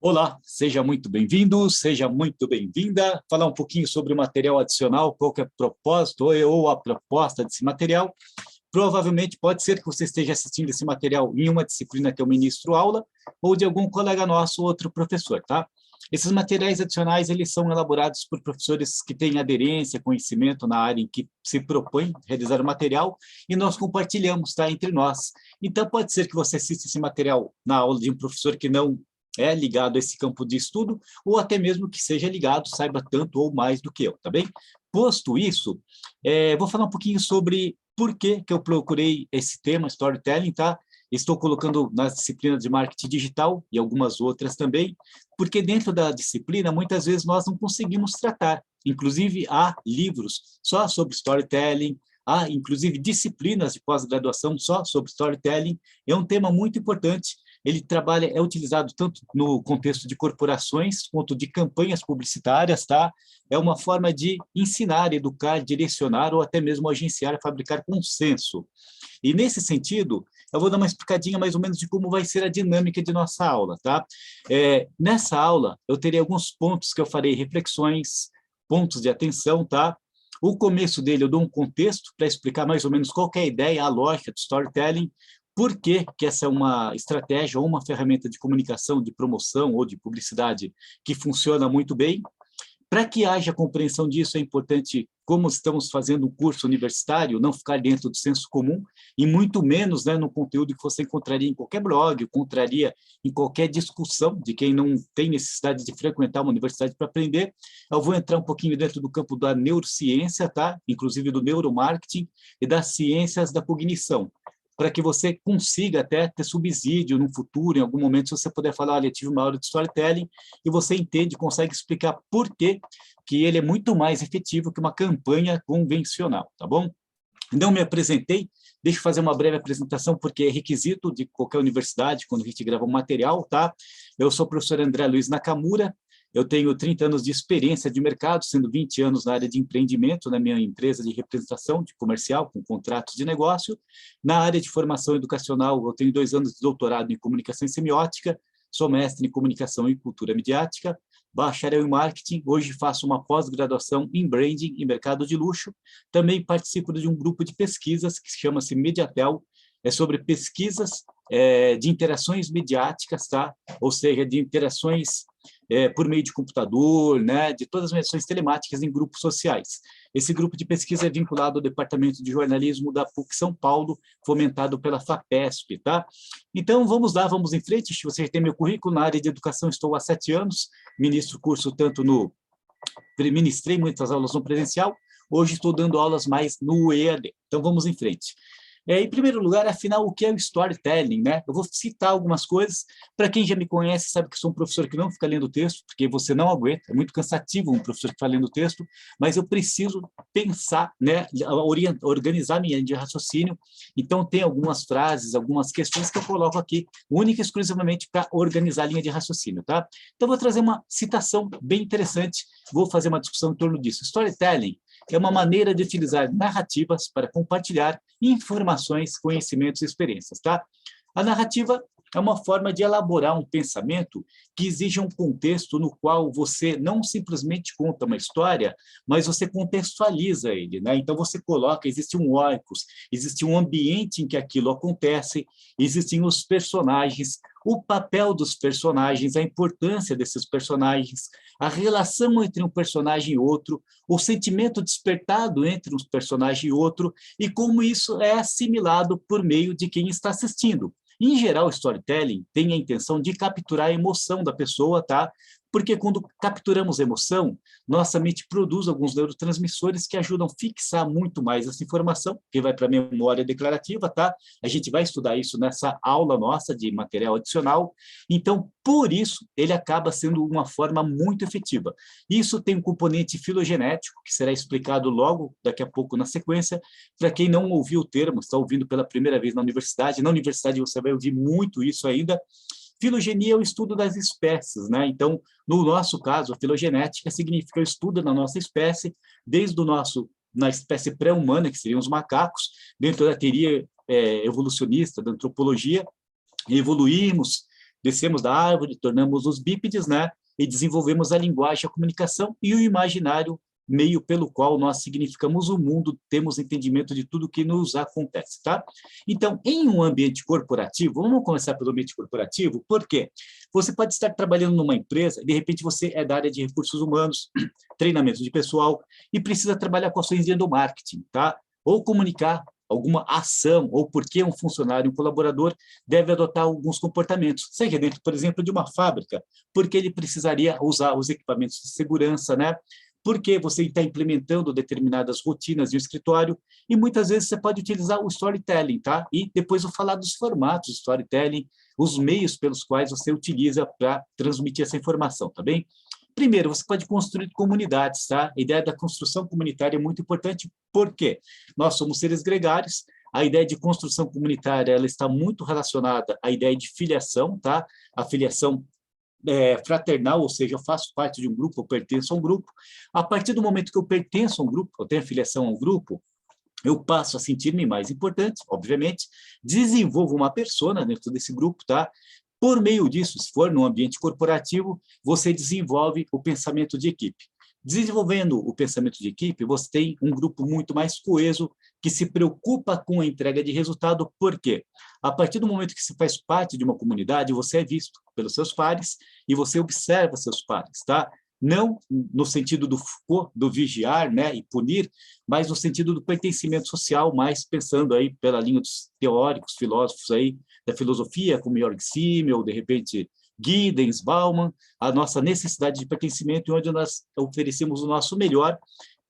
Olá, seja muito bem-vindo, seja muito bem-vinda. Falar um pouquinho sobre o material adicional, qual que é o propósito ou a proposta desse material. Provavelmente pode ser que você esteja assistindo esse material em uma disciplina que eu ministro aula, ou de algum colega nosso, outro professor, tá? Esses materiais adicionais, eles são elaborados por professores que têm aderência, conhecimento na área em que se propõe realizar o material, e nós compartilhamos, tá, entre nós. Então, pode ser que você assista esse material na aula de um professor que não é ligado a esse campo de estudo, ou até mesmo que seja ligado, saiba tanto ou mais do que eu, tá bem? Posto isso, vou falar um pouquinho sobre por que eu procurei esse tema, storytelling, tá? Estou colocando nas disciplinas de marketing digital e algumas outras também, porque dentro da disciplina, muitas vezes nós não conseguimos tratar. Inclusive, há livros só sobre storytelling, há, inclusive, disciplinas de pós-graduação só sobre storytelling. É um tema muito importante. Ele trabalha, é utilizado tanto no contexto de corporações quanto de campanhas publicitárias, tá? É uma forma de ensinar, educar, direcionar ou até mesmo agenciar, fabricar consenso. E nesse sentido, eu vou dar uma explicadinha mais ou menos de como vai ser a dinâmica de nossa aula, tá? Nessa aula, eu terei alguns pontos que eu farei reflexões, pontos de atenção, tá? O começo dele eu dou um contexto para explicar mais ou menos qual que é a ideia, a lógica do storytelling, por que que essa é uma estratégia ou uma ferramenta de comunicação, de promoção ou de publicidade que funciona muito bem. Para que haja compreensão disso, é importante, como estamos fazendo um curso universitário, não ficar dentro do senso comum, e muito menos, né, no conteúdo que você encontraria em qualquer blog, encontraria em qualquer discussão de quem não tem necessidade de frequentar uma universidade para aprender. Eu vou entrar um pouquinho dentro do campo da neurociência, tá? Inclusive do neuromarketing e das ciências da cognição, para que você consiga até ter subsídio no futuro, em algum momento, se você puder falar, olha, eu tive uma aula de storytelling, e você entende, consegue explicar por que ele é muito mais efetivo que uma campanha convencional, tá bom? Não me apresentei, deixa eu fazer uma breve apresentação, porque é requisito de qualquer universidade, quando a gente grava um material, tá? Eu sou o professor André Luiz Nakamura, eu tenho 30 anos de experiência de mercado, sendo 20 anos na área de empreendimento, na minha empresa de representação de comercial, com contratos de negócio. Na área de formação educacional, eu tenho 2 anos de doutorado em comunicação e semiótica, sou mestre em comunicação e cultura midiática, bacharel em marketing, hoje faço uma pós-graduação em branding e mercado de luxo. Também participo de um grupo de pesquisas que chama-se Mediatel, é sobre pesquisas de interações mediáticas, tá? Ou seja, de interações por meio de computador, né? De todas as mediações telemáticas em grupos sociais. Esse grupo de pesquisa é vinculado ao Departamento de Jornalismo da PUC São Paulo, fomentado pela FAPESP, tá? Então, vamos lá, vamos em frente. Você tem meu currículo na área de educação, estou há 7 anos, ministro curso tanto no... Ministrei muitas aulas no presencial, hoje estou dando aulas mais no EAD. Então, vamos em frente. Em primeiro lugar, afinal, o que é o storytelling, né? Eu vou citar algumas coisas. Para quem já me conhece, sabe que sou um professor que não fica lendo texto, porque você não aguenta, é muito cansativo um professor que fica lendo texto, mas eu preciso pensar, né? Organizar minha linha de raciocínio. Então, tem algumas frases, algumas questões que eu coloco aqui, única e exclusivamente para organizar a linha de raciocínio, tá? Então, vou trazer uma citação bem interessante, vou fazer uma discussão em torno disso. Storytelling é uma maneira de utilizar narrativas para compartilhar informações, conhecimentos e experiências, tá? A narrativa é uma forma de elaborar um pensamento que exige um contexto no qual você não simplesmente conta uma história, mas você contextualiza ele, né? Então você coloca, existe um oikos, existe um ambiente em que aquilo acontece, existem os personagens, o papel dos personagens, a importância desses personagens, a relação entre um personagem e outro, o sentimento despertado entre um personagem e outro, e como isso é assimilado por meio de quem está assistindo. Em geral, o storytelling tem a intenção de capturar a emoção da pessoa, tá? Porque quando capturamos emoção, nossa mente produz alguns neurotransmissores que ajudam a fixar muito mais essa informação, que vai para a memória declarativa, tá? A gente vai estudar isso nessa aula nossa de material adicional. Então, por isso, ele acaba sendo uma forma muito efetiva. Isso tem um componente filogenético, que será explicado logo daqui a pouco na sequência. Para quem não ouviu o termo, está ouvindo pela primeira vez na universidade você vai ouvir muito isso ainda. Filogenia é o estudo das espécies, né? Então, no nosso caso, a filogenética significa o estudo da nossa espécie, desde o nosso, na espécie pré-humana, que seriam os macacos, dentro da teoria evolucionista, da antropologia, evoluímos, Descemos da árvore, tornamos os bípedes, né? E desenvolvemos a linguagem, a comunicação e o imaginário, meio pelo qual nós significamos o mundo, temos entendimento de tudo que nos acontece, tá? Então, em um ambiente corporativo, vamos começar pelo ambiente corporativo, por quê? Você pode estar trabalhando numa empresa, de repente você é da área de recursos humanos, treinamento de pessoal, e precisa trabalhar com ações de endomarketing, tá? Ou comunicar alguma ação, ou porque um funcionário, um colaborador, deve adotar alguns comportamentos, seja dentro, por exemplo, de uma fábrica, porque ele precisaria usar os equipamentos de segurança, né? Porque você está implementando determinadas rotinas de um escritório, e muitas vezes você pode utilizar o storytelling, tá? E depois eu falar dos formatos de storytelling, os meios pelos quais você utiliza para transmitir essa informação, tá bem? Primeiro, você pode construir comunidades, tá? A ideia da construção comunitária é muito importante, porque nós somos seres gregários, a ideia de construção comunitária ela está muito relacionada à ideia de filiação, tá? A filiação fraternal, ou seja, eu faço parte de um grupo, eu pertenço a um grupo. A partir do momento que eu pertenço a um grupo, eu tenho afiliação a um grupo, eu passo a sentir-me mais importante, obviamente, desenvolvo uma persona dentro desse grupo, tá? Por meio disso, se for num ambiente corporativo, você desenvolve o pensamento de equipe. Desenvolvendo o pensamento de equipe, você tem um grupo muito mais coeso, que se preocupa com a entrega de resultado. Por quê? A partir do momento que você faz parte de uma comunidade, você é visto pelos seus pares e você observa seus pares, tá? Não no sentido do vigiar, né, e punir, mas no sentido do pertencimento social, mais pensando aí pela linha dos teóricos, filósofos aí da filosofia, como Georg Simmel, de repente Giddens, Bauman, a nossa necessidade de pertencimento, onde nós oferecemos o nosso melhor.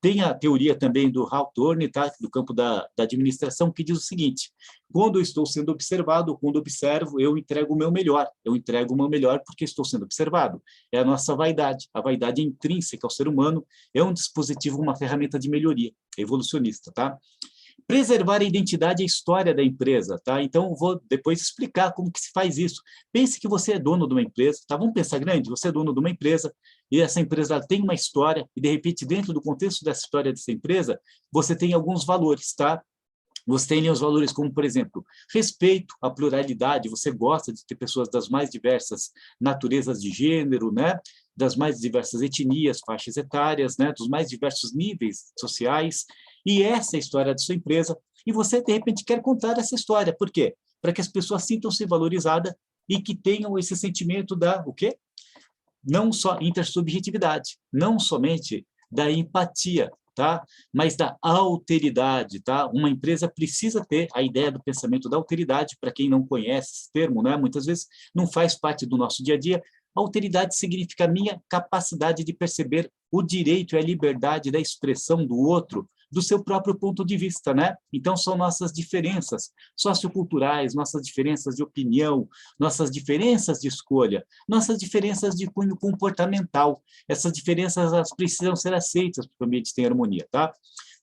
Tem a teoria também do Hawthorne, tá? Do campo da administração, que diz o seguinte: quando eu estou sendo observado, quando observo, eu entrego o meu melhor. Eu entrego o meu melhor porque estou sendo observado. É a nossa vaidade. A vaidade intrínseca ao ser humano é um dispositivo, uma ferramenta de melhoria evolucionista, tá? Preservar a identidade e a história da empresa, tá? Então, eu vou depois explicar como que se faz isso. Pense que você é dono de uma empresa, tá? Vamos pensar grande, você é dono de uma empresa, e essa empresa tem uma história, e de repente, dentro do contexto dessa história dessa empresa, você tem alguns valores, tá? Você tem os valores como, por exemplo, respeito à pluralidade, você gosta de ter pessoas das mais diversas naturezas de gênero, né? Das mais diversas etnias, faixas etárias, né? Dos mais diversos níveis sociais, e essa é a história da sua empresa, e você, de repente, quer contar essa história. Por quê? Para que as pessoas sintam-se valorizadas e que tenham esse sentimento da, o quê? Não só intersubjetividade, não somente da empatia, tá? Mas da alteridade, tá? Uma empresa precisa ter a ideia do pensamento da alteridade, para quem não conhece esse termo, né? Muitas vezes não faz parte do nosso dia a dia. Alteridade significa a minha capacidade de perceber o direito e a liberdade da expressão do outro, do seu próprio ponto de vista, né? Então, são nossas diferenças socioculturais, nossas diferenças de opinião, nossas diferenças de escolha, nossas diferenças de cunho comportamental. Essas diferenças elas precisam ser aceitas para que o ambiente tenha harmonia, tá?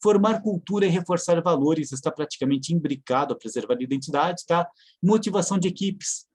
Formar cultura e reforçar valores está praticamente imbricado a preservar a identidade, tá? Motivação de equipes,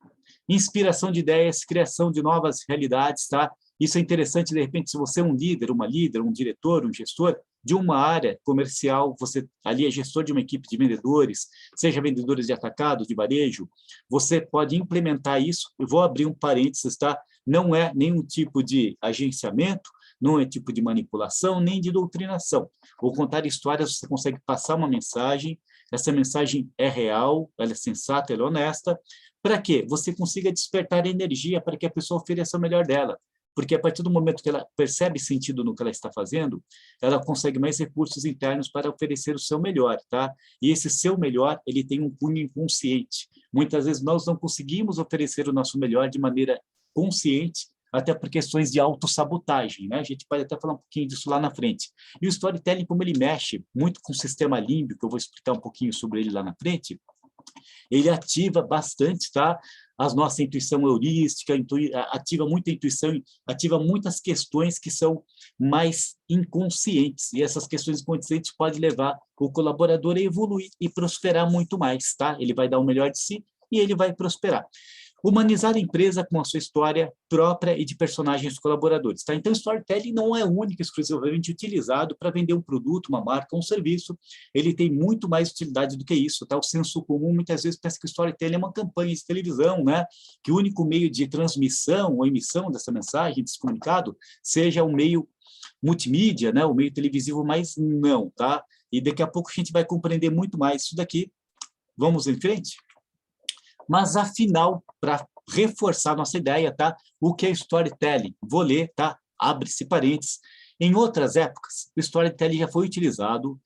inspiração de ideias, criação de novas realidades, tá? Isso é interessante, de repente, se você é um líder, uma líder, um diretor, um gestor de uma área comercial, você ali é gestor de uma equipe de vendedores, seja vendedores de atacado, de varejo, você pode implementar isso. Eu vou abrir um parênteses, tá? Não é nenhum tipo de agenciamento, não é tipo de manipulação, nem de doutrinação. Ou contar histórias, você consegue passar uma mensagem, essa mensagem é real, ela é sensata, ela é honesta, para quê? Você consiga despertar energia para que a pessoa ofereça o melhor dela. Porque a partir do momento que ela percebe sentido no que ela está fazendo, ela consegue mais recursos internos para oferecer o seu melhor, tá? E esse seu melhor, ele tem um cunho inconsciente. Muitas vezes nós não conseguimos oferecer o nosso melhor de maneira consciente, até por questões de autossabotagem, né? A gente pode até falar um pouquinho disso lá na frente. E o storytelling, como ele mexe muito com o sistema límbico, eu vou explicar um pouquinho sobre ele lá na frente, ele ativa bastante, tá? A nossa intuição heurística, ativa muita intuição, ativa muitas questões que são mais inconscientes, e essas questões inconscientes podem levar o colaborador a evoluir e prosperar muito mais, tá? Ele vai dar o melhor de si e ele vai prosperar. Humanizar a empresa com a sua história própria e de personagens colaboradores. Tá? Então, storytelling não é único, exclusivamente utilizado para vender um produto, uma marca, um serviço. Ele tem muito mais utilidade do que isso. Tá? O senso comum, muitas vezes, pensa que o storytelling é uma campanha de televisão, né? Que o único meio de transmissão ou emissão dessa mensagem, desse comunicado, seja o meio multimídia, né? O meio televisivo, mas não. Tá? E daqui a pouco a gente vai compreender muito mais isso daqui. Vamos em frente? Mas, afinal, para reforçar nossa ideia, tá? O que é storytelling? Vou ler, tá? Abre-se parênteses. Em outras épocas, o storytelling já foi utilizado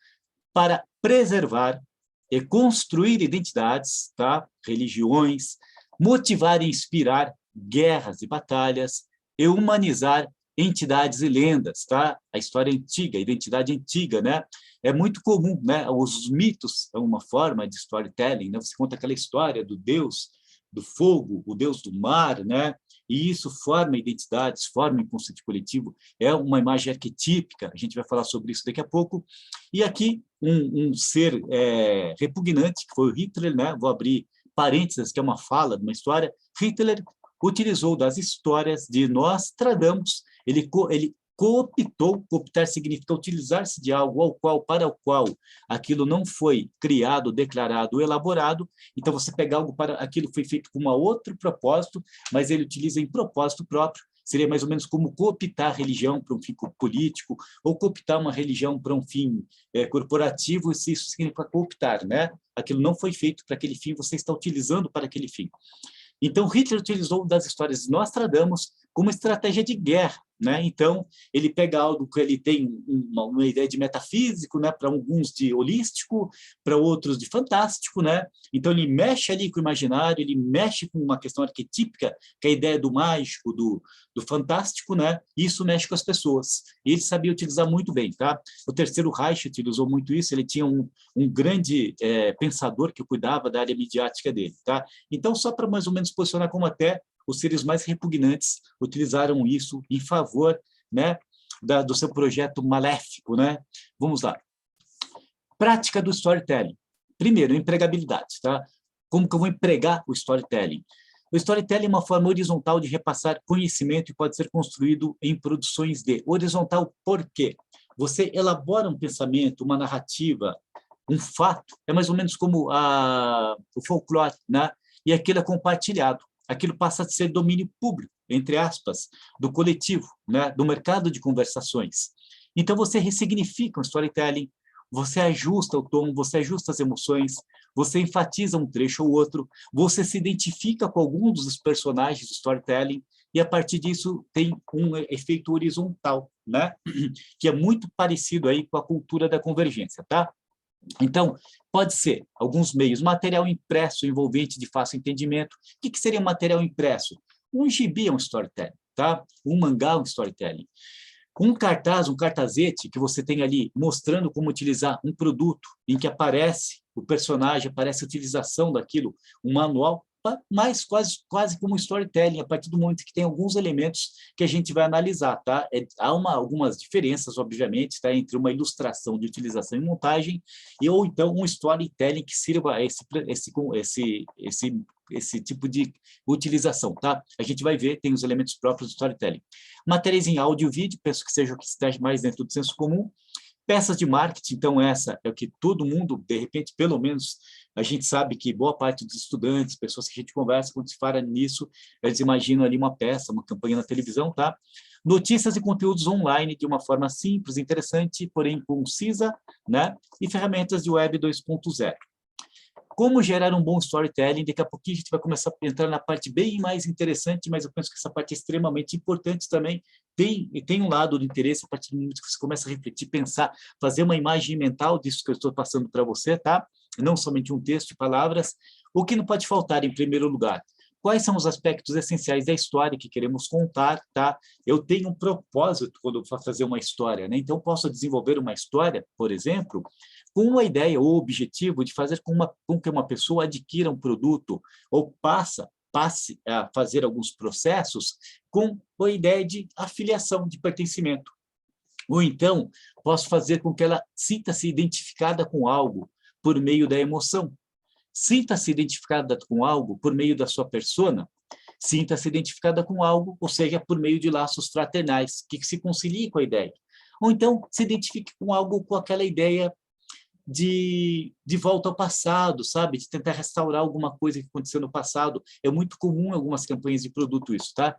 para preservar e construir identidades, tá? Religiões, motivar e inspirar guerras e batalhas, e humanizar entidades e lendas, tá? A história antiga, a identidade antiga, né? É muito comum, né? Os mitos são uma forma de storytelling, né? Você conta aquela história do deus do fogo, o deus do mar, né? E isso forma identidades, forma inconsciente coletivo, é uma imagem arquetípica, a gente vai falar sobre isso daqui a pouco. E aqui, um ser repugnante, que foi o Hitler, né? Vou abrir parênteses, que é uma fala de uma história. Hitler utilizou das histórias de Nostradamus, ele cooptou, cooptar significa utilizar-se de algo para o qual aquilo não foi criado, declarado, elaborado. Então, você pega algo para aquilo foi feito com um outro propósito, mas ele utiliza em propósito próprio. Seria mais ou menos como cooptar a religião para um fim político, ou cooptar uma religião para um fim corporativo, se isso significa cooptar, né? Aquilo não foi feito para aquele fim, você está utilizando para aquele fim. Então, Hitler utilizou das histórias de Nostradamus como estratégia de guerra, né? Então, ele pega algo que ele tem uma ideia de metafísico, né? Para alguns de holístico, para outros de fantástico, né? Então, ele mexe ali com o imaginário, ele mexe com uma questão arquetípica, que é a ideia do mágico, do fantástico, né? E isso mexe com as pessoas. E ele sabia utilizar muito bem, tá? O Terceiro Reich utilizou muito isso, ele tinha um grande pensador que cuidava da área midiática dele, tá? Então, só para mais ou menos posicionar como até os seres mais repugnantes utilizaram isso em favor, né, do seu projeto maléfico, né? Vamos lá. Prática do storytelling. Primeiro, empregabilidade, tá? Como que eu vou empregar o storytelling? O storytelling é uma forma horizontal de repassar conhecimento e pode ser construído em produções de horizontal. Por quê? Você elabora um pensamento, uma narrativa, um fato, é mais ou menos como o folclore, né? E aquilo é compartilhado. Aquilo passa a ser domínio público, entre aspas, do coletivo, né? Do mercado de conversações. Então, você ressignifica o storytelling, você ajusta o tom, você ajusta as emoções, você enfatiza um trecho ou outro, você se identifica com algum dos personagens do storytelling, e a partir disso tem um efeito horizontal, né? Que é muito parecido aí com a cultura da convergência, tá? Então, pode ser alguns meios, material impresso envolvente de fácil entendimento. O que seria material impresso? Um gibi é um storytelling, tá? Um mangá é um storytelling. Um cartaz, um cartazete que você tem ali mostrando como utilizar um produto em que aparece o personagem, aparece a utilização daquilo, um manual, mas quase como um storytelling, a partir do momento que tem alguns elementos que a gente vai analisar, tá? Há algumas diferenças, obviamente, tá? Entre uma ilustração de utilização e montagem ou então um storytelling que sirva a esse tipo de utilização, tá? A gente vai ver, tem os elementos próprios do storytelling. Matérias em áudio e vídeo, penso que seja o que esteja mais dentro do senso comum. Peças de marketing, então essa é o que todo mundo, de repente, pelo menos, a gente sabe que boa parte dos estudantes, pessoas que a gente conversa, quando se fala nisso, eles imaginam ali uma peça, uma campanha na televisão, tá? Notícias e conteúdos online de uma forma simples, interessante, porém concisa, né? E ferramentas de web 2.0. Como gerar um bom storytelling? Daqui a pouquinho a gente vai começar a entrar na parte bem mais interessante, mas eu penso que essa parte é extremamente importante também. Tem um lado do interesse, a partir do momento que você começa a refletir, pensar, fazer uma imagem mental disso que eu estou passando para você, tá? Não somente um texto de palavras. O que não pode faltar, em primeiro lugar? Quais são os aspectos essenciais da história que queremos contar, tá? Eu tenho um propósito quando eu vou fazer uma história, né? Então, eu posso desenvolver uma história, por exemplo, com a ideia ou objetivo de fazer com que uma pessoa adquira um produto ou passe a fazer alguns processos com a ideia de afiliação, de pertencimento. Ou então, posso fazer com que ela sinta-se identificada com algo por meio da emoção. Sinta-se identificada com algo por meio da sua persona, sinta-se identificada com algo, ou seja, por meio de laços fraternais, que se concilie com a ideia. Ou então, se identifique com algo, com aquela ideia de volta ao passado, sabe? De tentar restaurar alguma coisa que aconteceu no passado. É muito comum em algumas campanhas de produto isso, tá?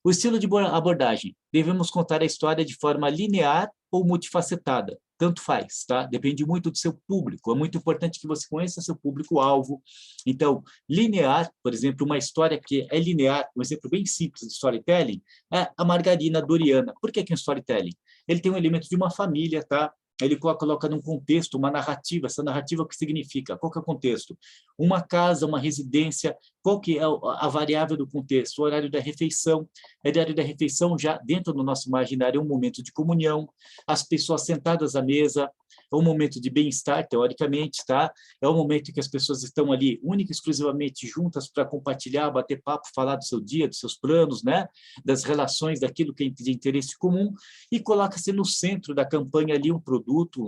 O estilo de abordagem. Devemos contar a história de forma linear ou multifacetada. Tanto faz, tá? Depende muito do seu público. É muito importante que você conheça seu público-alvo. Então, linear, por exemplo, uma história que é linear, um exemplo bem simples de storytelling, é a Margarina Doriana. Por que é um storytelling? Ele tem um elemento de uma família, tá? Ele coloca num contexto, uma narrativa. Essa narrativa, o que significa? Qual que é o contexto? Uma casa, uma residência, qual que é a variável do contexto? O horário da refeição. O horário da refeição, já dentro do nosso imaginário, é um momento de comunhão, as pessoas sentadas à mesa, é um momento de bem-estar, teoricamente, tá? É um momento em que as pessoas estão ali, única e exclusivamente juntas para compartilhar, bater papo, falar do seu dia, dos seus planos, né? Das relações, daquilo que é de interesse comum, e coloca-se no centro da campanha ali um produto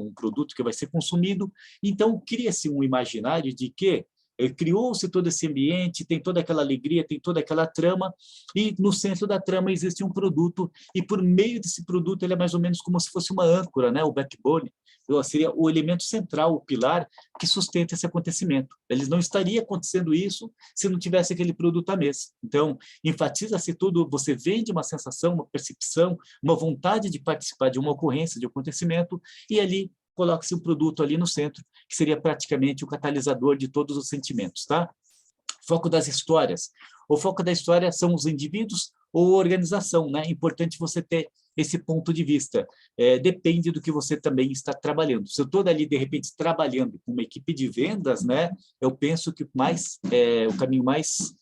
que vai ser consumido. Então, cria-se um imaginário de que criou-se todo esse ambiente, tem toda aquela alegria, tem toda aquela trama, e no centro da trama existe um produto, e por meio desse produto ele é mais ou menos como se fosse uma âncora, né? O backbone, seria o elemento central, o pilar que sustenta esse acontecimento. Eles não estaria acontecendo isso se não tivesse aquele produto à mesa. Então, enfatiza-se tudo, você vende uma sensação, uma percepção, uma vontade de participar de uma ocorrência, de um acontecimento, e ali coloca-se um produto ali no centro, que seria praticamente o catalisador de todos os sentimentos, tá? Foco das histórias. O foco da história são os indivíduos ou organização, né? É importante você ter esse ponto de vista. Depende do que você também está trabalhando. Se eu estou ali, de repente, trabalhando com uma equipe de vendas, né? Eu penso que o caminho mais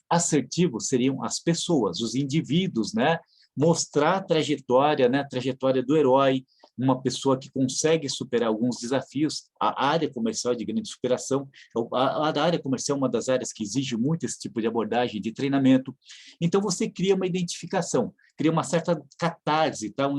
assertivo seriam as pessoas, os indivíduos, né? Mostrar a trajetória, né? A trajetória do herói, uma pessoa que consegue superar alguns desafios. A área comercial é de grande superação. A área comercial é uma das áreas que exige muito esse tipo de abordagem, de treinamento. Então, você cria uma identificação, cria uma certa catarse, tá?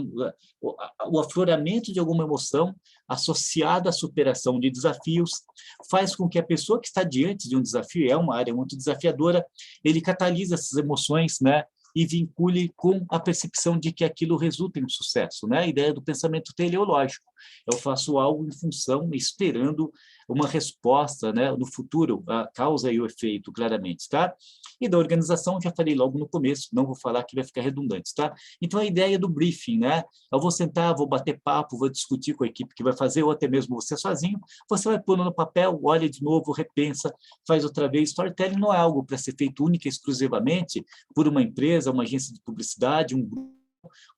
O afloramento de alguma emoção associada à superação de desafios faz com que a pessoa que está diante de um desafio, é uma área muito desafiadora, ele catalisa essas emoções, né? E vincule com a percepção de que aquilo resulta em um sucesso, né? A ideia do pensamento teleológico. Eu faço algo em função, esperando uma resposta, né? No futuro, a causa e o efeito, claramente, tá? E da organização, já falei logo no começo, não vou falar que vai ficar redundante, tá? Então, a ideia do briefing, né? Eu vou sentar, vou bater papo, vou discutir com a equipe que vai fazer, ou até mesmo você sozinho, você vai pondo no papel, olha de novo, repensa, faz outra vez. Storytelling não é algo para ser feito única e exclusivamente por uma empresa, uma agência de publicidade, um grupo.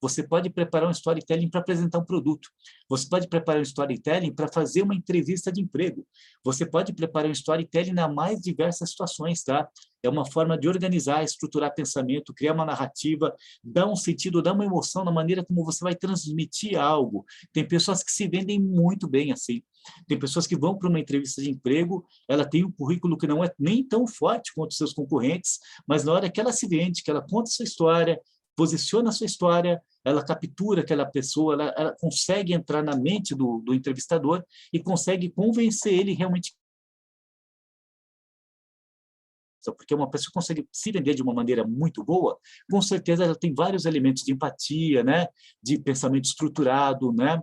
Você pode preparar um storytelling para apresentar um produto. Você pode preparar um storytelling para fazer uma entrevista de emprego. Você pode preparar um storytelling nas mais diversas situações, tá? É uma forma de organizar, estruturar pensamento, criar uma narrativa, dar um sentido, dar uma emoção na maneira como você vai transmitir algo. Tem pessoas que se vendem muito bem assim. Tem pessoas que vão para uma entrevista de emprego, ela tem um currículo que não é nem tão forte quanto os seus concorrentes, mas na hora que ela se vende, que ela conta a sua história, posiciona a sua história, ela captura aquela pessoa, ela consegue entrar na mente do entrevistador e consegue convencer ele realmente. Porque uma pessoa consegue se vender de uma maneira muito boa, com certeza ela tem vários elementos de empatia, né? De pensamento estruturado, né?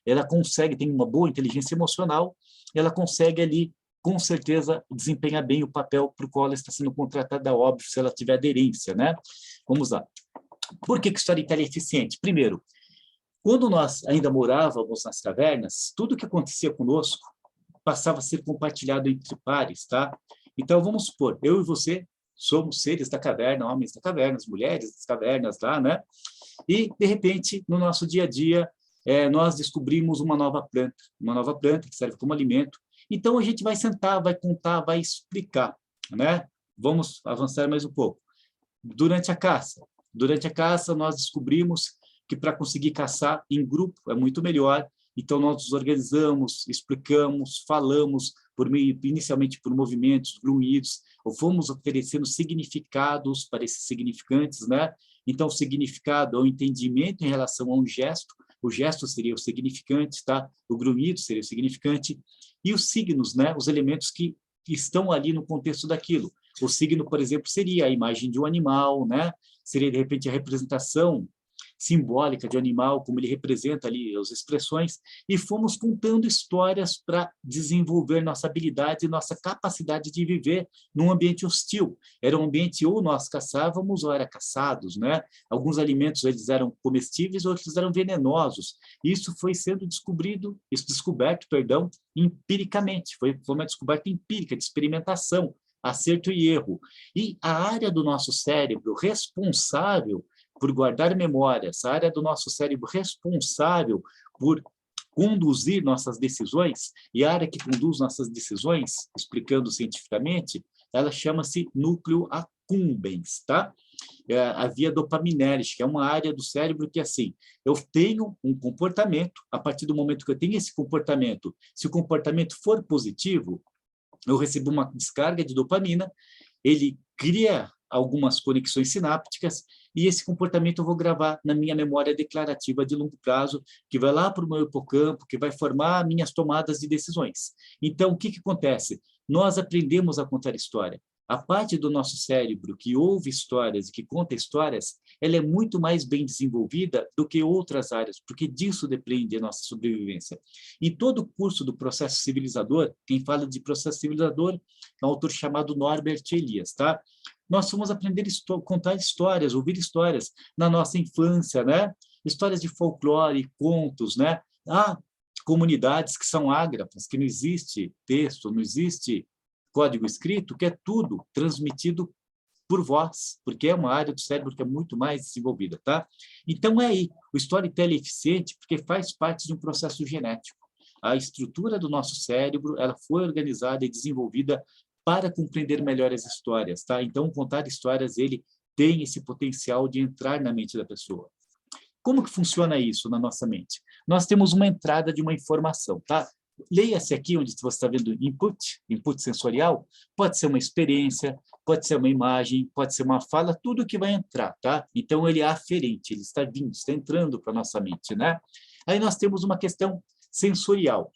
Ela consegue, tem uma boa inteligência emocional, ela consegue ali, com certeza, desempenhar bem o papel para o qual ela está sendo contratada, óbvio, se ela tiver aderência, né? Vamos lá. Por que o storytelling é eficiente? Primeiro, quando nós ainda morávamos nas cavernas, tudo que acontecia conosco passava a ser compartilhado entre pares, tá? Então, vamos supor, eu e você somos seres da caverna, homens da caverna, mulheres das cavernas lá, né? E, de repente, no nosso dia a dia, nós descobrimos uma nova planta que serve como alimento. Então, a gente vai sentar, vai contar, vai explicar, né? Vamos avançar mais um pouco. Durante a caça, nós descobrimos que para conseguir caçar em grupo é muito melhor. Então, nós nos organizamos, explicamos, falamos, inicialmente por movimentos, grunhidos, ou fomos oferecendo significados para esses significantes, né? Então, o significado é o entendimento em relação a um gesto, o gesto seria o significante, tá? O grunhido seria o significante, e os signos, né? Os elementos que estão ali no contexto daquilo. O signo, por exemplo, seria a imagem de um animal, né? Seria, de repente, a representação simbólica de um animal, como ele representa ali as expressões, e fomos contando histórias para desenvolver nossa habilidade e nossa capacidade de viver num ambiente hostil. Era um ambiente ou nós caçávamos ou era caçados, né? Alguns alimentos eles eram comestíveis, outros eram venenosos. Isso foi sendo descoberto, perdão, empiricamente. Foi uma descoberta empírica, de experimentação, acerto e erro. E a área do nosso cérebro responsável por guardar memórias, a área do nosso cérebro responsável por conduzir nossas decisões, e a área que conduz nossas decisões, explicando cientificamente, ela chama-se núcleo accumbens, tá? A via dopaminérgica, é uma área do cérebro que, assim, eu tenho um comportamento, a partir do momento que eu tenho esse comportamento, se o comportamento for positivo, eu recebo uma descarga de dopamina, ele cria algumas conexões sinápticas, e esse comportamento eu vou gravar na minha memória declarativa de longo prazo, que vai lá para o meu hipocampo, que vai formar minhas tomadas de decisões. Então, o que acontece? Nós aprendemos a contar história. A parte do nosso cérebro que ouve histórias e que conta histórias, ela é muito mais bem desenvolvida do que outras áreas, porque disso depende a nossa sobrevivência. Em todo o curso do processo civilizador, quem fala de processo civilizador é um autor chamado Norbert Elias, tá? Nós fomos aprender a contar histórias, ouvir histórias na nossa infância, né? Histórias de folclore, contos, né? Há comunidades que são ágrafas, que não existe texto, não existe código escrito, que é tudo transmitido por voz, porque é uma área do cérebro que é muito mais desenvolvida, tá? Então, é aí, o storytelling é eficiente porque faz parte de um processo genético. A estrutura do nosso cérebro, ela foi organizada e desenvolvida para compreender melhor as histórias, tá? Então, contar histórias, ele tem esse potencial de entrar na mente da pessoa. Como que funciona isso na nossa mente? Nós temos uma entrada de uma informação, tá? Leia-se aqui onde você está vendo input sensorial, pode ser uma experiência, pode ser uma imagem, pode ser uma fala, tudo que vai entrar, tá? Então, ele é aferente, ele está vindo, está entrando para a nossa mente, né? Aí nós temos uma questão sensorial.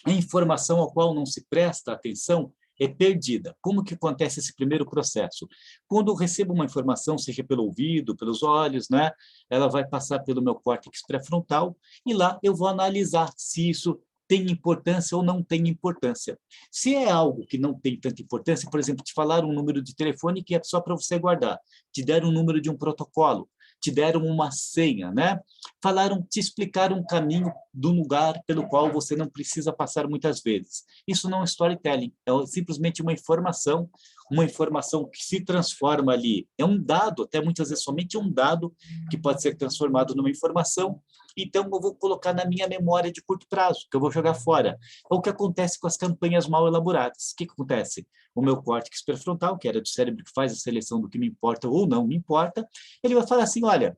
A informação ao qual não se presta atenção é perdida. Como que acontece esse primeiro processo? Quando eu recebo uma informação, seja pelo ouvido, pelos olhos, né? Ela vai passar pelo meu córtex pré-frontal e lá eu vou analisar se isso tem importância ou não tem importância. Se é algo que não tem tanta importância, por exemplo, te falar um número de telefone que é só para você guardar, te deram um número de um protocolo, te deram uma senha, né? Te explicaram um caminho do lugar pelo qual você não precisa passar muitas vezes. Isso não é storytelling, é simplesmente uma informação que se transforma ali. É um dado, até muitas vezes somente um dado que pode ser transformado numa informação. Então, eu vou colocar na minha memória de curto prazo, que eu vou jogar fora. É o que acontece com as campanhas mal elaboradas. O que acontece? O meu córtex pré-frontal, que era do cérebro que faz a seleção do que me importa ou não me importa, ele vai falar assim, olha,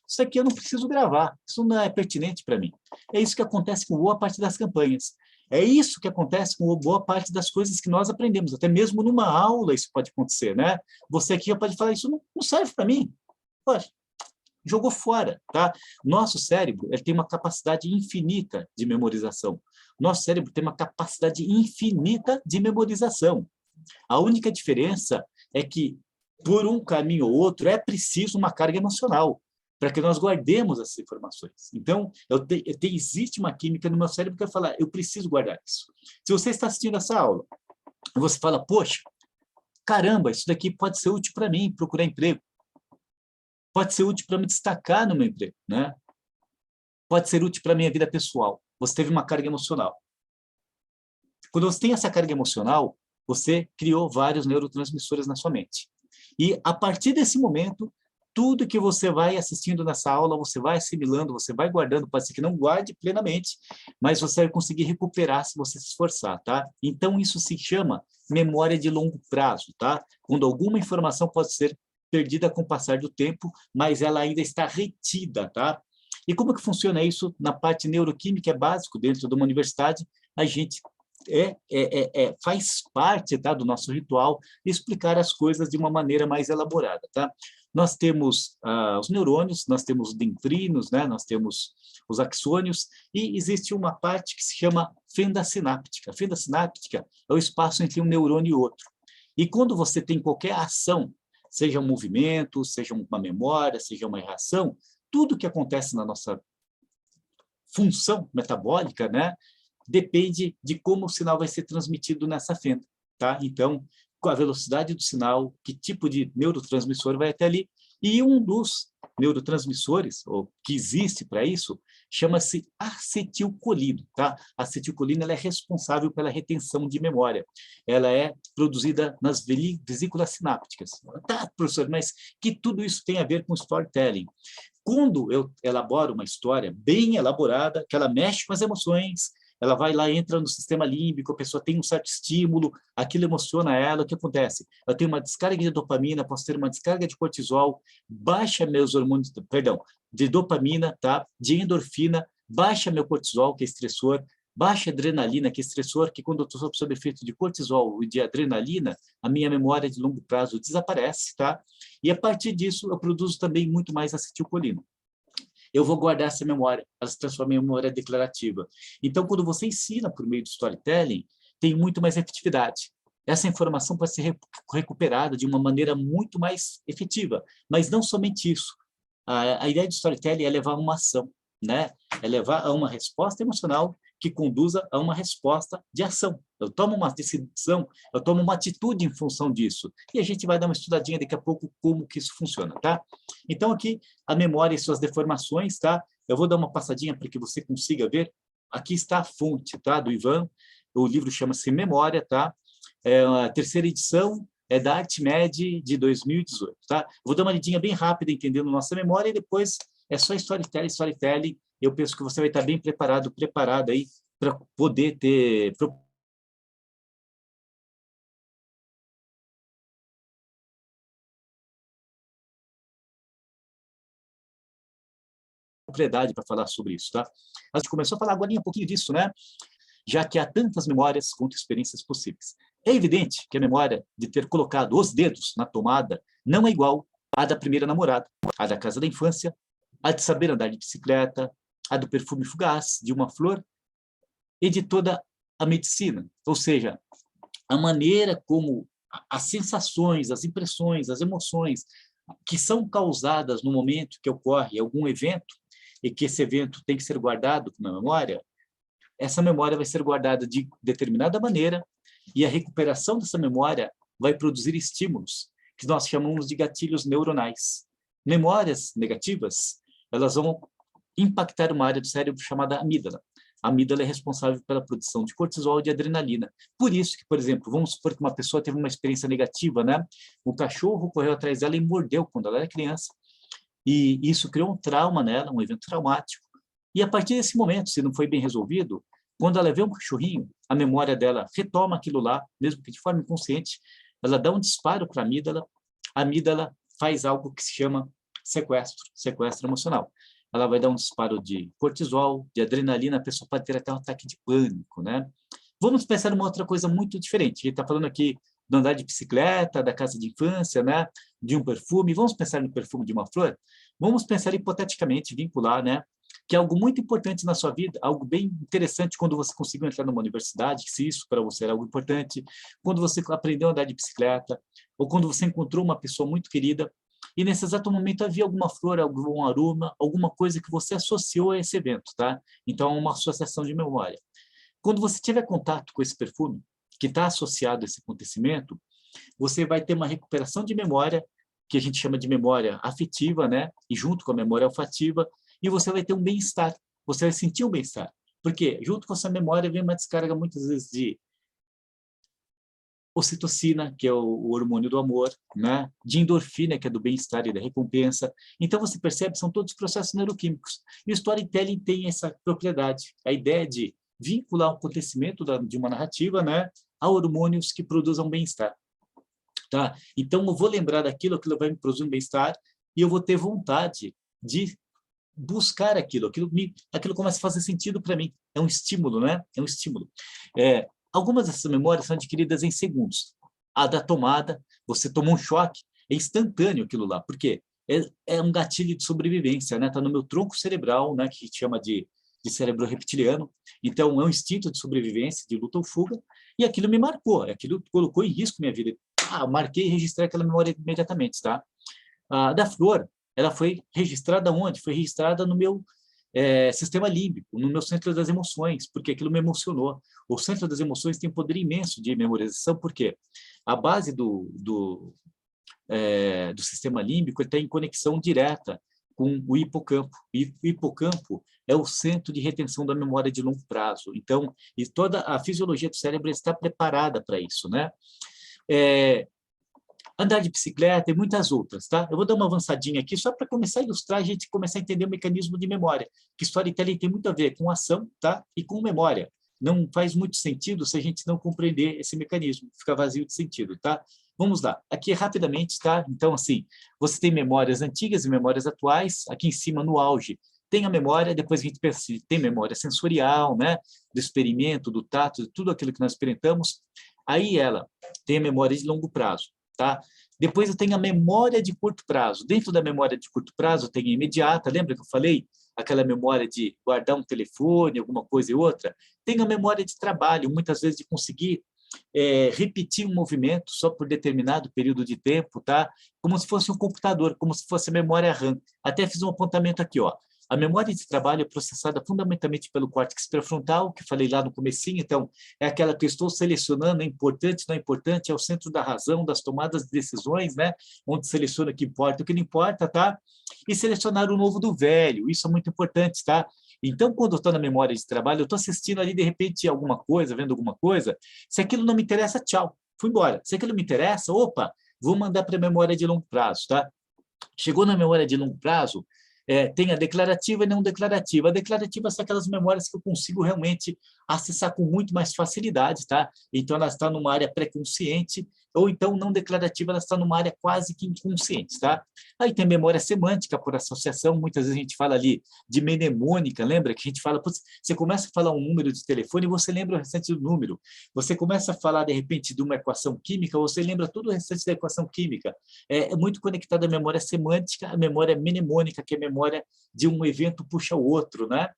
isso aqui eu não preciso gravar, isso não é pertinente para mim. É isso que acontece com boa parte das campanhas. É isso que acontece com boa parte das coisas que nós aprendemos. Até mesmo numa aula isso pode acontecer, né? Você aqui já pode falar, isso não serve para mim. Poxa, jogou fora, tá? Nosso cérebro, ele tem uma capacidade infinita de memorização. Nosso cérebro tem uma capacidade infinita de memorização. A única diferença é que, por um caminho ou outro, é preciso uma carga emocional para que nós guardemos essas informações. Então, existe uma química no meu cérebro que vai falar, eu preciso guardar isso. Se você está assistindo essa aula, você fala, poxa, caramba, isso daqui pode ser útil para mim, procurar emprego. Pode ser útil para me destacar no meu emprego, né? Pode ser útil para a minha vida pessoal. Você teve uma carga emocional. Quando você tem essa carga emocional, você criou vários neurotransmissores na sua mente. E, a partir desse momento, tudo que você vai assistindo nessa aula, você vai assimilando, você vai guardando, pode ser que não guarde plenamente, mas você vai conseguir recuperar se você se esforçar, tá? Então, isso se chama memória de longo prazo, tá? Quando alguma informação pode ser perdida com o passar do tempo, mas ela ainda está retida, tá? E como que funciona isso na parte neuroquímica? É básico, dentro de uma universidade, a gente faz parte, tá, do nosso ritual explicar as coisas de uma maneira mais elaborada, tá? Nós temos os neurônios, nós temos os dendrinos, né? Nós temos os axônios, e existe uma parte que se chama fenda sináptica. A fenda sináptica é o espaço entre um neurônio e outro. E quando você tem qualquer ação, seja um movimento, seja uma memória, seja uma reação, tudo que acontece na nossa função metabólica, né, depende de como o sinal vai ser transmitido nessa fenda, tá? Então, com a velocidade do sinal, que tipo de neurotransmissor vai até ali, e um dos neurotransmissores, ou que existe para isso, chama-se acetilcolina, tá? A acetilcolina ela é responsável pela retenção de memória. Ela é produzida nas vesículas sinápticas. Tá, professor, mas que tudo isso tem a ver com storytelling? Quando eu elaboro uma história bem elaborada, que ela mexe com as emoções, ela vai lá, entra no sistema límbico, a pessoa tem um certo estímulo, aquilo emociona ela, o que acontece? Eu tenho uma descarga de dopamina, posso ter uma descarga de cortisol, baixa meus hormônios, perdão, de dopamina, tá? De endorfina, baixa meu cortisol, que é estressor, baixa adrenalina, que é estressor, que quando eu estou sob efeito de cortisol e de adrenalina, a minha memória de longo prazo desaparece, tá? E a partir disso, eu produzo também muito mais acetilcolina. Eu vou guardar essa memória, ela se transforma em memória declarativa. Então, quando você ensina por meio do storytelling, tem muito mais efetividade. Essa informação pode ser recuperada de uma maneira muito mais efetiva, mas não somente isso. A ideia de storytelling é levar a uma ação, né? É levar a uma resposta emocional que conduza a uma resposta de ação. Eu tomo uma decisão, eu tomo uma atitude em função disso. E a gente vai dar uma estudadinha daqui a pouco como que isso funciona, tá? Então, aqui, a memória e suas deformações, tá? Eu vou dar uma passadinha para que você consiga ver. Aqui está a fonte, tá? Do Ivan. O livro chama-se Memória, tá? É a terceira edição, é da ArtMed de 2018, tá? Vou dar uma lidinha bem rápida, entendendo nossa memória, e depois é só storytelling. Eu penso que você vai estar bem preparado aí para poder ter propriedade para falar sobre isso, tá? A gente começou a falar agora um pouquinho disso, né? Já que há tantas memórias quanto experiências possíveis. É evidente que a memória de ter colocado os dedos na tomada não é igual à da primeira namorada, à da casa da infância, a de saber andar de bicicleta, a do perfume fugaz de uma flor e de toda a medicina. Ou seja, a maneira como as sensações, as impressões, as emoções que são causadas no momento que ocorre algum evento e que esse evento tem que ser guardado na memória, essa memória vai ser guardada de determinada maneira e a recuperação dessa memória vai produzir estímulos que nós chamamos de gatilhos neuronais. Memórias negativas, elas vão impactar uma área do cérebro chamada amígdala. A amígdala é responsável pela produção de cortisol e de adrenalina. Por isso que, por exemplo, vamos supor que uma pessoa teve uma experiência negativa, né? O cachorro correu atrás dela e mordeu quando ela era criança. E isso criou um trauma nela, um evento traumático. E a partir desse momento, se não foi bem resolvido, quando ela vê um cachorrinho, a memória dela retoma aquilo lá, mesmo que de forma inconsciente, ela dá um disparo para a amígdala faz algo que se chama sequestro emocional. Ela vai dar um disparo de cortisol, de adrenalina, a pessoa pode ter até um ataque de pânico, né? Vamos pensar numa outra coisa muito diferente. A gente está falando aqui do andar de bicicleta, da casa de infância, né? De um perfume. Vamos pensar no perfume de uma flor? Vamos pensar hipoteticamente, vincular, né? Que é algo muito importante na sua vida, algo bem interessante quando você conseguiu entrar numa universidade, se isso para você era algo importante, quando você aprendeu a andar de bicicleta, ou quando você encontrou uma pessoa muito querida, e nesse exato momento havia alguma flor, algum aroma, alguma coisa que você associou a esse evento, tá? Então, é uma associação de memória. Quando você tiver contato com esse perfume, que está associado a esse acontecimento, você vai ter uma recuperação de memória, que a gente chama de memória afetiva, né? E junto com a memória olfativa, e você vai ter um bem-estar, você vai sentir um bem-estar. Porque junto com essa memória vem uma descarga muitas vezes de ocitocina, que é o hormônio do amor, né? De endorfina, que é do bem-estar e da recompensa. Então você percebe, são todos processos neuroquímicos. E o storytelling tem essa propriedade, a ideia de vincular o acontecimento de uma narrativa, né, a hormônios que produzam bem-estar. Tá? Então eu vou lembrar daquilo, aquilo vai me produzir um bem-estar e eu vou ter vontade de buscar aquilo começa a fazer sentido para mim. É um estímulo, né? É um estímulo. Algumas dessas memórias são adquiridas em segundos. A da tomada, você tomou um choque, é instantâneo aquilo lá. Por quê? É um gatilho de sobrevivência, né? Está no meu tronco cerebral, né? Que a gente chama de cérebro reptiliano. Então, é um instinto de sobrevivência, de luta ou fuga. E aquilo me marcou, aquilo colocou em risco minha vida. Marquei e registrei aquela memória imediatamente, tá? A da flor, ela foi registrada onde? Foi registrada no meu sistema límbico, no meu centro das emoções, porque aquilo me emocionou. O centro das emoções tem um poder imenso de memorização, porque a base do sistema límbico está em conexão direta com o hipocampo. E o hipocampo é o centro de retenção da memória de longo prazo. Então, e toda a fisiologia do cérebro está preparada para isso, né? Andar de bicicleta e muitas outras, tá? Eu vou dar uma avançadinha aqui só para começar a ilustrar, a gente começar a entender o mecanismo de memória, que storytelling tem muito a ver com ação, tá? E com memória. Não faz muito sentido se a gente não compreender esse mecanismo, fica vazio de sentido, tá? Vamos lá, aqui rapidamente, tá? Então, assim, você tem memórias antigas e memórias atuais, aqui em cima, no auge, tem a memória, depois a gente tem memória sensorial, né? Do experimento, do tato, de tudo aquilo que nós experimentamos. Aí ela tem a memória de longo prazo. Tá? Depois eu tenho a memória de curto prazo. Dentro da memória de curto prazo, eu tenho a imediata. Lembra que eu falei? Aquela memória de guardar um telefone, alguma coisa e outra. Tenho a memória de trabalho, muitas vezes de conseguir repetir um movimento só por determinado período de tempo, tá? Como se fosse um computador, como se fosse a memória RAM. Até fiz um apontamento aqui, ó. A memória de trabalho é processada fundamentalmente pelo córtex pré-frontal, que falei lá no comecinho, então, é aquela que eu estou selecionando, é importante, não é importante, é o centro da razão, das tomadas de decisões, né? Onde seleciona o que importa e o que não importa, tá? E selecionar o novo do velho, isso é muito importante, tá? Então, quando eu estou na memória de trabalho, eu estou assistindo ali, de repente, alguma coisa, vendo alguma coisa, se aquilo não me interessa, tchau, fui embora. Se aquilo me interessa, opa, vou mandar para a memória de longo prazo, tá? Chegou na memória de longo prazo, tem a declarativa e não declarativa. A declarativa são aquelas memórias que eu consigo realmente acessar com muito mais facilidade, tá? Então, ela está numa área pré-consciente, ou então não declarativa, ela está numa área quase que inconsciente, tá? Aí tem memória semântica por associação, muitas vezes a gente fala ali de mnemônica, lembra que a gente fala, putz, você começa a falar um número de telefone e você lembra o restante do número. Você começa a falar, de repente, de uma equação química, você lembra todo o restante da equação química. É muito conectado à memória semântica, à memória mnemônica, que é a memória de um evento puxa o outro, né?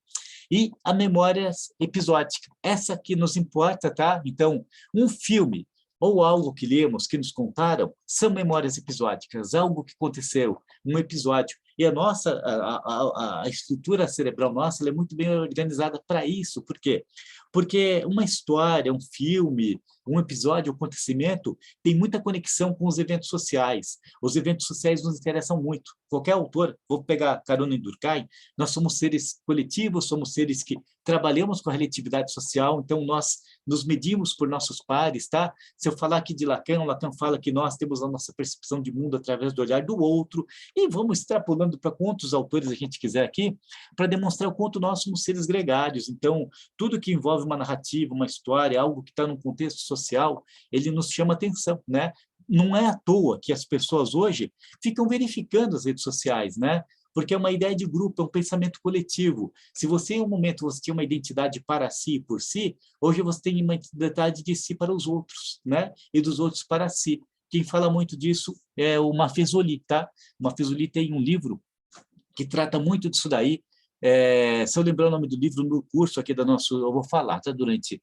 E a memória episódica, essa que nos importa, tá? Então, um filme ou algo que lemos, que nos contaram, são memórias episódicas, algo que aconteceu, um episódio. E a nossa, a estrutura cerebral nossa, ela é muito bem organizada para isso. Por quê? Porque uma história, um filme, um episódio, um acontecimento, tem muita conexão com os eventos sociais. Os eventos sociais nos interessam muito. Qualquer autor, vou pegar carona em Durkheim, nós somos seres coletivos, somos seres que trabalhamos com a relatividade social, então nós nos medimos por nossos pares, tá? Se eu falar aqui de Lacan, Lacan fala que nós temos a nossa percepção de mundo através do olhar do outro, e vamos extrapolando para quantos autores a gente quiser aqui, para demonstrar o quanto nós somos seres gregários. Então, tudo que envolve uma narrativa, uma história, algo que está num contexto social, ele nos chama atenção, né? Não é à toa que as pessoas hoje ficam verificando as redes sociais, né? Porque é uma ideia de grupo, é um pensamento coletivo. Se você, em um momento, você tinha uma identidade para si e por si, hoje você tem uma identidade de si para os outros, né? E dos outros para si. Quem fala muito disso é o Maffesoli, tá? O Maffesoli tem um livro que trata muito disso daí. Se eu lembrar o nome do livro no curso aqui da nossa, eu vou falar, tá? Durante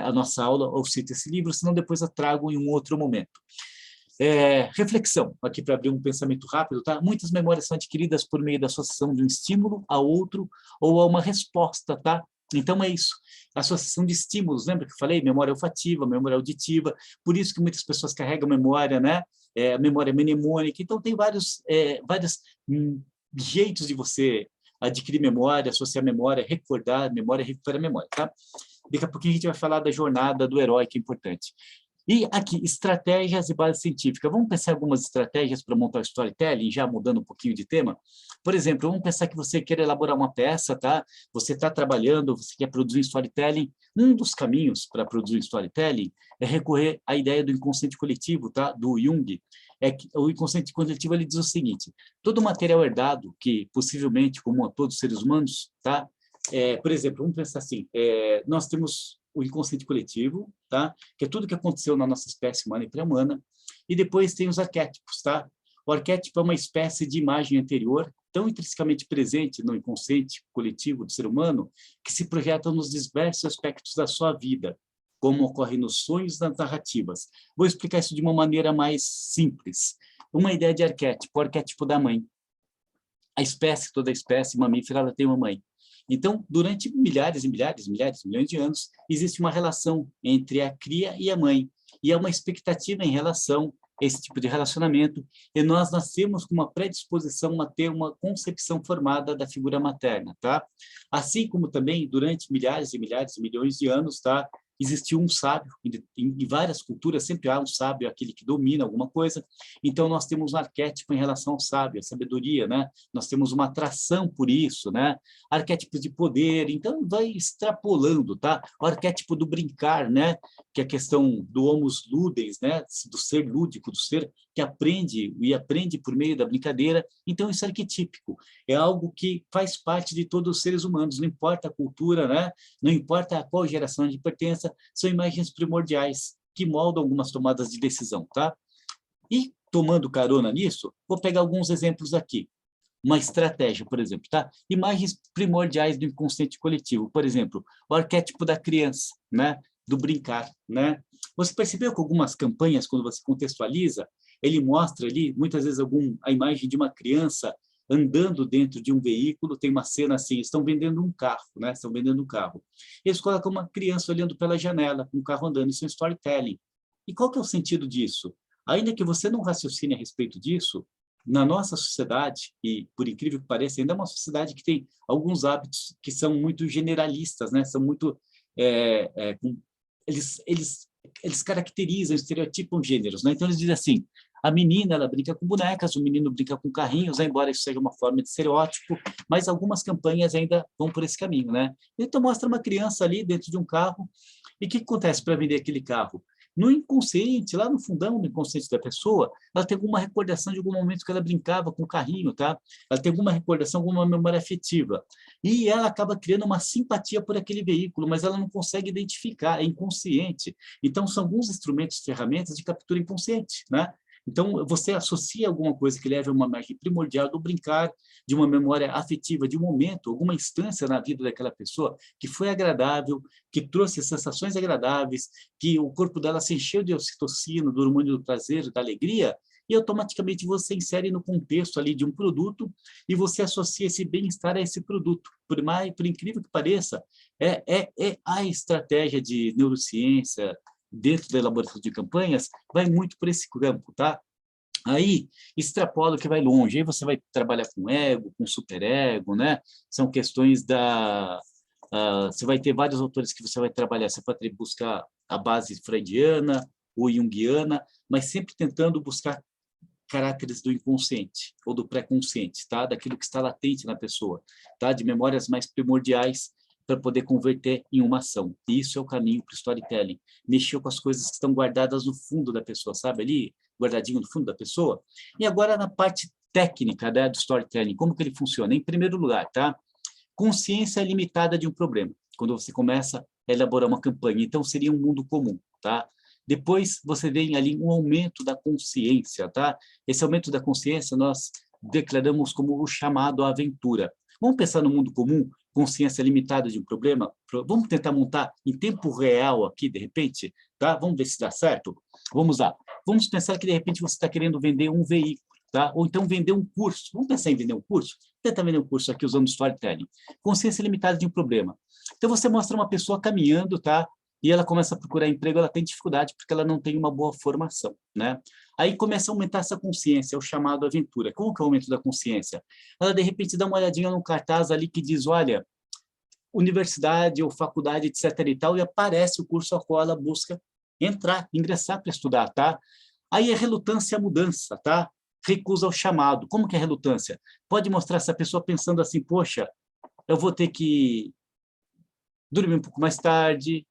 a nossa aula, eu cito esse livro, senão depois eu trago em um outro momento. Reflexão, aqui para abrir um pensamento rápido, tá? Muitas memórias são adquiridas por meio da associação de um estímulo a outro ou a uma resposta, tá? Então é isso, associação de estímulos, lembra que eu falei? Memória olfativa, memória auditiva, por isso que muitas pessoas carregam memória, né? Memória mnemônica, então tem vários jeitos de você adquirir memória, associar memória, recordar memória, recuperar memória, tá? Daqui a pouquinho a gente vai falar da jornada do herói, que é importante. E aqui, estratégias e base científica. Vamos pensar em algumas estratégias para montar o storytelling, já mudando um pouquinho de tema? Por exemplo, vamos pensar que você quer elaborar uma peça, tá? Você está trabalhando, você quer produzir um storytelling. Um dos caminhos para produzir um storytelling é recorrer à ideia do inconsciente coletivo, tá? Do Jung. O inconsciente coletivo ele diz o seguinte: todo material herdado, que possivelmente comum a todos os seres humanos, tá? Por exemplo, vamos pensar assim, nós temos o inconsciente coletivo, tá? Que é tudo que aconteceu na nossa espécie humana e pré-humana, e depois tem os arquétipos, tá? O arquétipo é uma espécie de imagem anterior, tão intrinsecamente presente no inconsciente coletivo do ser humano, que se projeta nos diversos aspectos da sua vida. como ocorre nos sonhos, nas narrativas. Vou explicar isso de uma maneira mais simples. Uma ideia de arquétipo, o arquétipo da mãe. A espécie, toda espécie mamífera, ela tem uma mãe. Então, durante milhares e milhares, milhões de anos, existe uma relação entre a cria e a mãe. E há uma expectativa em relação a esse tipo de relacionamento, e nós nascemos com uma predisposição a ter uma concepção formada da figura materna, tá? Assim como também, durante milhares e milhares e milhões de anos, tá? Existiu um sábio, em várias culturas sempre há um sábio, aquele que domina alguma coisa, então nós temos um arquétipo em relação ao sábio, a sabedoria, né? Nós temos uma atração por isso, né? Arquétipos de poder, então vai extrapolando, tá? O arquétipo do brincar, né? Que é a questão do homus ludens, né? Do ser lúdico, do ser que aprende e aprende por meio da brincadeira, então isso é arquetípico, é algo que faz parte de todos os seres humanos, não importa a cultura, né? Não importa a qual geração de pertença, são imagens primordiais que moldam algumas tomadas de decisão, tá? E, tomando carona nisso, vou pegar alguns exemplos aqui. Uma estratégia, por exemplo, tá? Imagens primordiais do inconsciente coletivo, por exemplo, o arquétipo da criança, né? Do brincar, né? Você percebeu que algumas campanhas, quando você contextualiza, ele mostra ali, muitas vezes, a imagem de uma criança andando dentro de um veículo, tem uma cena assim, estão vendendo um carro, né? Estão vendendo um carro. Eles colocam uma criança olhando pela janela, um carro andando, isso é um storytelling. E qual que é o sentido disso? Ainda que você não raciocine a respeito disso, na nossa sociedade, e por incrível que pareça, ainda é uma sociedade que tem alguns hábitos que são muito generalistas, né? São muito... eles caracterizam, estereotipam gêneros, né? Então eles dizem assim, a menina, ela brinca com bonecas, o menino brinca com carrinhos, embora isso seja uma forma de estereótipo, mas algumas campanhas ainda vão por esse caminho, né? Então mostra uma criança ali dentro de um carro, e o que acontece para vender aquele carro? No inconsciente, lá no fundão do inconsciente da pessoa, ela tem alguma recordação de algum momento que ela brincava com o carrinho, tá? Ela tem alguma recordação, alguma memória afetiva. E ela acaba criando uma simpatia por aquele veículo, mas ela não consegue identificar, é inconsciente. Então, são alguns instrumentos, ferramentas de captura inconsciente, né? Então, você associa alguma coisa que leva a uma imagem primordial do brincar, de uma memória afetiva, de um momento, alguma instância na vida daquela pessoa que foi agradável, que trouxe sensações agradáveis, que o corpo dela se encheu de ocitocina, do hormônio do prazer, da alegria, e automaticamente você insere no contexto ali de um produto e você associa esse bem-estar a esse produto. Por incrível que pareça, é a estratégia de neurociência, dentro da elaboração de campanhas, vai muito por esse campo, tá? Aí, extrapola que vai longe, aí você vai trabalhar com ego, com superego, né? São questões da... você vai ter vários autores que você vai trabalhar, você pode buscar a base freudiana ou junguiana, mas sempre tentando buscar caráteres do inconsciente ou do pré-consciente, tá? Daquilo que está latente na pessoa, tá? De memórias mais primordiais, para poder converter em uma ação. E isso é o caminho para o storytelling. Mexer com as coisas que estão guardadas no fundo da pessoa, sabe? Ali, guardadinho no fundo da pessoa. E agora, na parte técnica, né, do storytelling, como que ele funciona? Em primeiro lugar, tá? Consciência limitada de um problema. Quando você começa a elaborar uma campanha. Então, seria um mundo comum, tá? Depois, você vem ali um aumento da consciência, tá? Esse aumento da consciência, nós declaramos como o chamado à aventura. Vamos pensar no mundo comum, consciência limitada de um problema? Vamos tentar montar em tempo real aqui, de repente? Tá? Vamos ver se dá certo? Vamos lá. Vamos pensar que, de repente, você está querendo vender um veículo, tá? Ou então vender um curso. Vamos pensar em vender um curso? Tentar vender um curso aqui usando storytelling. Consciência limitada de um problema. Então, você mostra uma pessoa caminhando, tá? E ela começa a procurar emprego, ela tem dificuldade porque ela não tem uma boa formação, né? Aí começa a aumentar essa consciência, é o chamado aventura. Como que é o aumento da consciência? Ela, de repente, dá uma olhadinha num cartaz ali que diz, olha, universidade ou faculdade, etc. e tal, e aparece o curso ao qual ela busca entrar, ingressar para estudar, tá? Aí é relutância à mudança, tá? Recusa ao chamado. Como que é relutância? Pode mostrar essa pessoa pensando assim, poxa, eu vou ter que dormir um pouco mais tarde,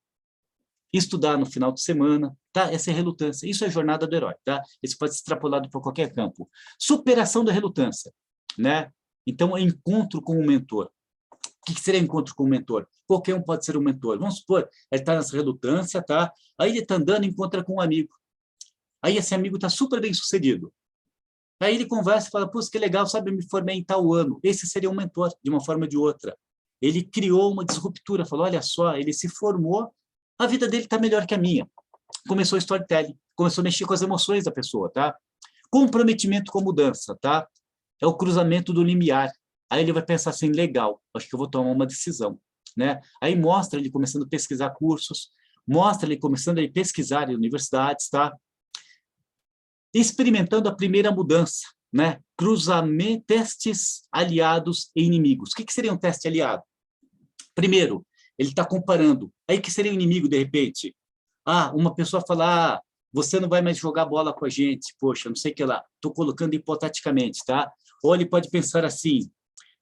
estudar no final de semana, tá? Essa é relutância. Isso é jornada do herói, tá? Isso pode ser extrapolado para qualquer campo. Superação da relutância, né? Então, é encontro com o mentor. O que seria encontro com o mentor? Qualquer um pode ser um mentor. Vamos supor, ele está nessa relutância, tá? Aí ele está andando e encontra com um amigo. Aí esse amigo está super bem sucedido. Aí ele conversa e fala, pô, que legal, sabe, eu me formei em tal ano. Esse seria um mentor, de uma forma ou de outra. Ele criou uma disruptura, falou, olha só, ele se formou a vida dele está melhor que a minha. Começou o storytelling, começou a mexer com as emoções da pessoa, tá? Comprometimento com a mudança, tá? É o cruzamento do limiar. Aí ele vai pensar assim, legal, acho que eu vou tomar uma decisão, né? Aí mostra ele começando a pesquisar cursos, mostra ele começando a pesquisar em universidades, tá? Experimentando a primeira mudança, né? Cruzamento, testes aliados e inimigos. O que seria um teste aliado? Primeiro, ele está comparando. Aí que seria o inimigo, de repente? Ah, uma pessoa fala, ah, você não vai mais jogar bola com a gente, poxa, não sei o que lá. Estou colocando hipoteticamente, tá? Ou ele pode pensar assim,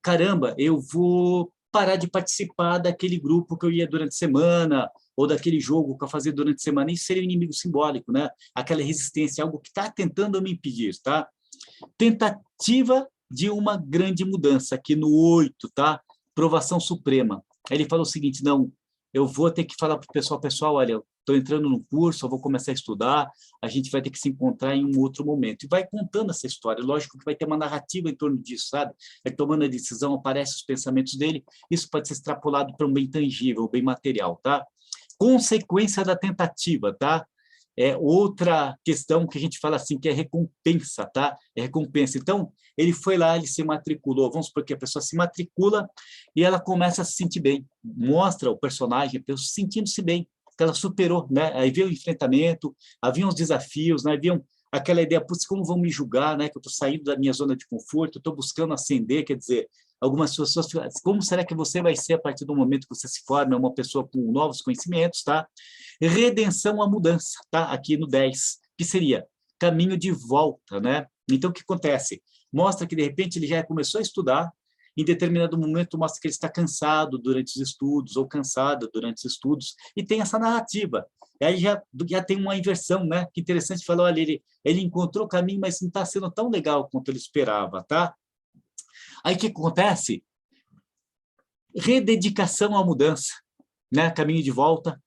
caramba, eu vou parar de participar daquele grupo que eu ia durante a semana, ou daquele jogo que eu fazia durante a semana. Isso seria um inimigo simbólico, né? Aquela resistência, algo que está tentando me impedir, tá? Tentativa de uma grande mudança, aqui no 8, tá? Provação suprema. Aí ele falou o seguinte, não, eu vou ter que falar para o pessoal, olha, estou entrando no curso, eu vou começar a estudar, a gente vai ter que se encontrar em um outro momento. E vai contando essa história, lógico que vai ter uma narrativa em torno disso, sabe? Vai tomando a decisão, aparecem os pensamentos dele, isso pode ser extrapolado para um bem tangível, bem material, tá? Consequência da tentativa, tá? É outra questão que a gente fala assim, que é recompensa, tá? É recompensa. Então, ele foi lá, ele se matriculou. Vamos supor que a pessoa se matricula e ela começa a se sentir bem. Mostra o personagem, a pessoa sentindo-se bem, que ela superou, né? Aí veio o enfrentamento, havia uns desafios, né? Haviam aquela ideia, putz, como vão me julgar, né? Que eu estou saindo da minha zona de conforto, eu estou buscando ascender, quer dizer, algumas pessoas falam, como será que você vai ser a partir do momento que você se forma uma pessoa com novos conhecimentos, tá? Redenção à mudança, tá? Aqui no 10, que seria caminho de volta, né? Então, o que acontece? Mostra que, de repente, ele já começou a estudar, em determinado momento mostra que ele está cansado durante os estudos, ou cansada durante os estudos, e tem essa narrativa. E aí já tem uma inversão, né? Que interessante, falou, olha, ele encontrou o caminho, mas não está sendo tão legal quanto ele esperava, tá? Aí o que acontece? Rededicação à mudança, né? Caminho de volta.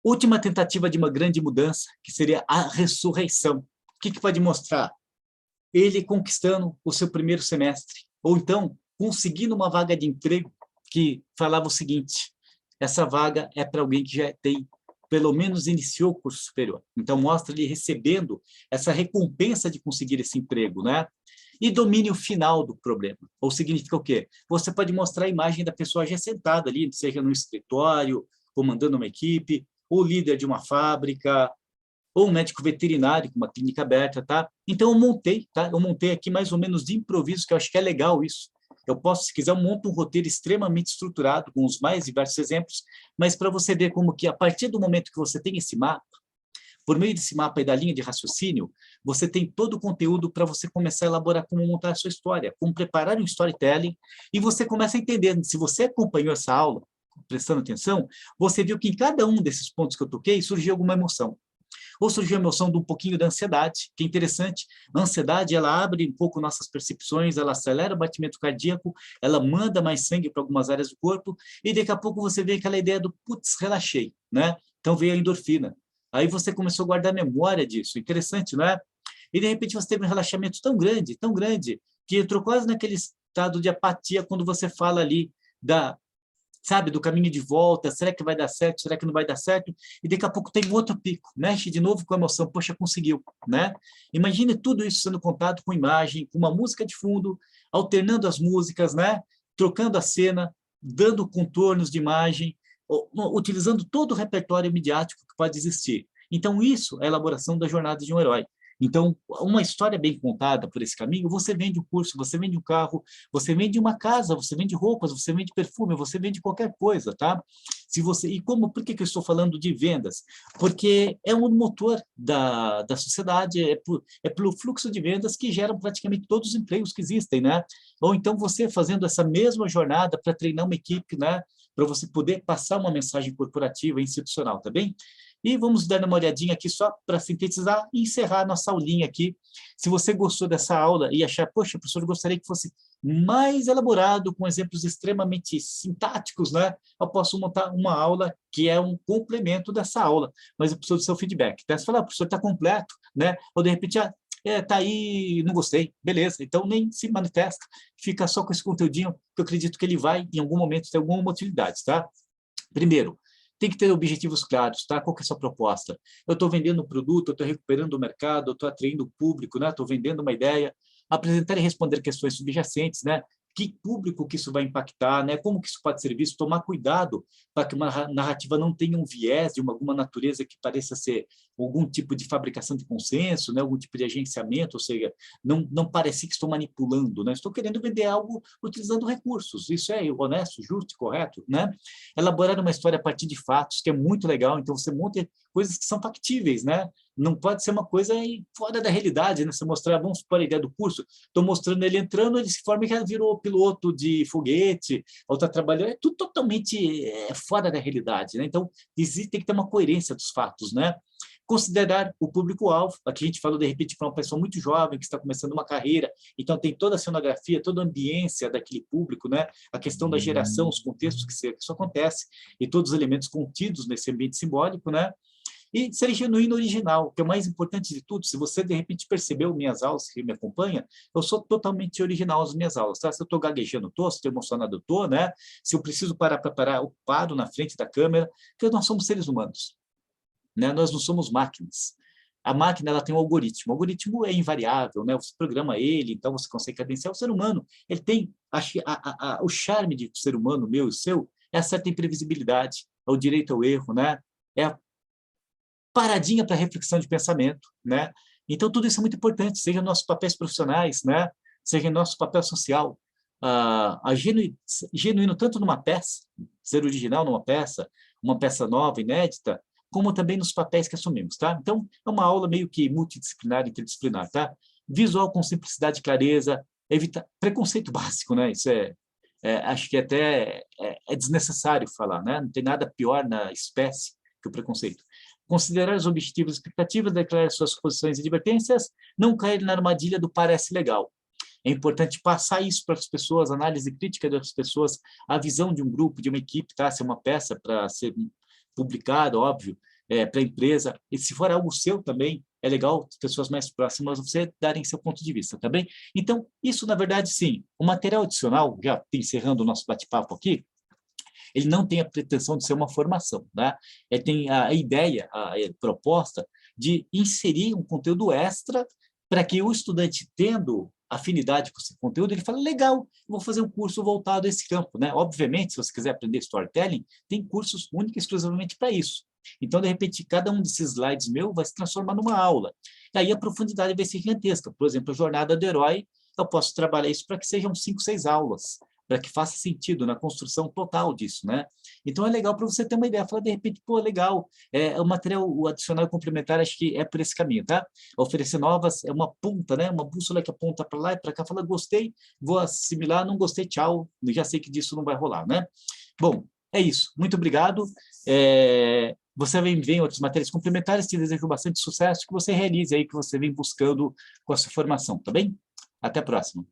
Última tentativa de uma grande mudança, que seria a ressurreição. O que pode mostrar? Ele conquistando o seu primeiro semestre, ou então conseguindo uma vaga de emprego que falava o seguinte, essa vaga é para alguém que já tem, pelo menos iniciou o curso superior. Então mostra ele recebendo essa recompensa de conseguir esse emprego, né? E domínio final do problema. Ou significa o quê? Você pode mostrar a imagem da pessoa já sentada ali, seja no escritório, comandando uma equipe, ou líder de uma fábrica, ou um médico veterinário com uma clínica aberta, tá? Então eu montei, tá? Eu montei aqui mais ou menos de improviso, que eu acho que é legal isso. Eu posso, se quiser, eu monto um roteiro extremamente estruturado, com os mais diversos exemplos, mas para você ver como que, a partir do momento que você tem esse mapa, por meio desse mapa e da linha de raciocínio, você tem todo o conteúdo para você começar a elaborar como montar a sua história, como preparar um storytelling, e você começa a entender, se você acompanhou essa aula, prestando atenção, você viu que em cada um desses pontos que eu toquei, surgiu alguma emoção. Ou surgiu a emoção de um pouquinho da ansiedade, que é interessante. A ansiedade, ela abre um pouco nossas percepções, ela acelera o batimento cardíaco, ela manda mais sangue para algumas áreas do corpo, e daqui a pouco você vê aquela ideia do, putz, relaxei, né? Então veio a endorfina. Aí você começou a guardar memória disso, interessante, não é? E de repente você teve um relaxamento tão grande, que entrou quase naquele estado de apatia quando você fala ali da, sabe, do caminho de volta, será que vai dar certo, será que não vai dar certo? E daqui a pouco tem outro pico, mexe de novo com a emoção, poxa, conseguiu, né? Imagine tudo isso sendo contado com imagem, com uma música de fundo, alternando as músicas, né? Trocando a cena, dando contornos de imagem, utilizando todo o repertório midiático que pode existir. Então, isso é a elaboração da jornada de um herói. Então, uma história bem contada por esse caminho, você vende um curso, você vende um carro, você vende uma casa, você vende roupas, você vende perfume, você vende qualquer coisa, tá? Se você, e como, por que eu estou falando de vendas? Porque é um motor da sociedade, é pelo fluxo de vendas que geram praticamente todos os empregos que existem, né? Ou então você fazendo essa mesma jornada para treinar uma equipe, né? Para você poder passar uma mensagem corporativa, institucional, tá bem? E vamos dar uma olhadinha aqui só para sintetizar e encerrar a nossa aulinha aqui. Se você gostou dessa aula e achar, poxa, professor, eu gostaria que fosse mais elaborado, com exemplos extremamente sintáticos, né? Eu posso montar uma aula que é um complemento dessa aula, mas eu preciso do seu feedback. Tá? Você fala, professor, está completo, né? Ou de repente, tá aí, não gostei, beleza, então nem se manifesta, fica só com esse conteúdinho, que eu acredito que ele vai, em algum momento, ter alguma utilidade, tá? Primeiro, tem que ter objetivos claros, tá? Qual que é a sua proposta? Eu estou vendendo um produto, eu estou recuperando o mercado, eu estou atraindo o público, né? Estou vendendo uma ideia. Apresentar e responder questões subjacentes, né? Que público que isso vai impactar, né? Como que isso pode ser visto? Tomar cuidado para que uma narrativa não tenha um viés de alguma natureza que pareça ser algum tipo de fabricação de consenso, né? Algum tipo de agenciamento, ou seja, não parecer que estou manipulando, né? Estou querendo vender algo utilizando recursos. Isso é honesto, justo, correto, né? Elaborar uma história a partir de fatos, que é muito legal. Então, você monta coisas que são factíveis, né? Não pode ser uma coisa fora da realidade, né? Você mostrar, vamos supor a ideia do curso, estou mostrando ele entrando, ele se forma e já virou piloto de foguete, ou está trabalhando, é tudo totalmente fora da realidade, né? Então, tem que ter uma coerência dos fatos, né? Considerar o público-alvo, aqui a gente falou, de repente, para uma pessoa muito jovem, que está começando uma carreira, então tem toda a cenografia, toda a ambiência daquele público, né? A questão da geração, os contextos que isso acontece, e todos os elementos contidos nesse ambiente simbólico, né? E ser genuíno original, que é o mais importante de tudo. Se você, de repente, percebeu minhas aulas, que me acompanha, eu sou totalmente original nas minhas aulas, tá? Se eu estou gaguejando, estou, se estou emocionado, estou, né? Se eu preciso parar para parar, eu paro na frente da câmera, porque nós somos seres humanos, né? Nós não somos máquinas. A máquina, ela tem um algoritmo. O algoritmo é invariável, né? Você programa ele, então você consegue cadenciar. O ser humano, ele tem o charme de ser humano, meu e o seu, é a certa imprevisibilidade, é o direito ao erro, né? É a paradinha para reflexão de pensamento, né? Então, tudo isso é muito importante, seja nossos papéis profissionais, né? Seja nosso papel social. Genuíno tanto numa peça, ser original numa peça, uma peça nova, inédita, como também nos papéis que assumimos, tá? Então, é uma aula meio que multidisciplinar, interdisciplinar, tá? Visual com simplicidade e clareza, evitar preconceito básico, né? Isso acho que até é desnecessário falar, né? Não tem nada pior na espécie que o preconceito. Considerar os objetivos e expectativas, declarar suas posições e advertências, não cair na armadilha do parece legal. É importante passar isso para as pessoas, análise crítica das pessoas, a visão de um grupo, de uma equipe, tá? Se é uma peça para ser publicada, óbvio, para a empresa, e se for algo seu também, é legal as pessoas mais próximas você darem seu ponto de vista, tá bem? Então, isso, na verdade, sim, o material adicional, já encerrando o nosso bate-papo aqui, ele não tem a pretensão de ser uma formação, né? Tem a ideia, a proposta de inserir um conteúdo extra para que o estudante, tendo afinidade com esse conteúdo, ele fala, legal, vou fazer um curso voltado a esse campo, né? Obviamente, se você quiser aprender storytelling, tem cursos únicos e exclusivamente para isso. Então, de repente, cada um desses slides meu vai se transformar numa aula. E aí a profundidade vai ser gigantesca. Por exemplo, a jornada do herói, eu posso trabalhar isso para que sejam 5, 6 aulas, para que faça sentido na construção total disso, né? Então, é legal para você ter uma ideia, falar, de repente, pô, legal, o material adicional e complementar, acho que é por esse caminho, tá? Oferecer novas, é uma ponta, né? Uma bússola que aponta para lá e para cá, fala, gostei, vou assimilar, não gostei, tchau, já sei que disso não vai rolar, né? Bom, é isso, muito obrigado. Você vem ver outras matérias complementares, te desejo bastante sucesso, que você realize aí, que você vem buscando com a sua formação, tá bem? Até a próxima.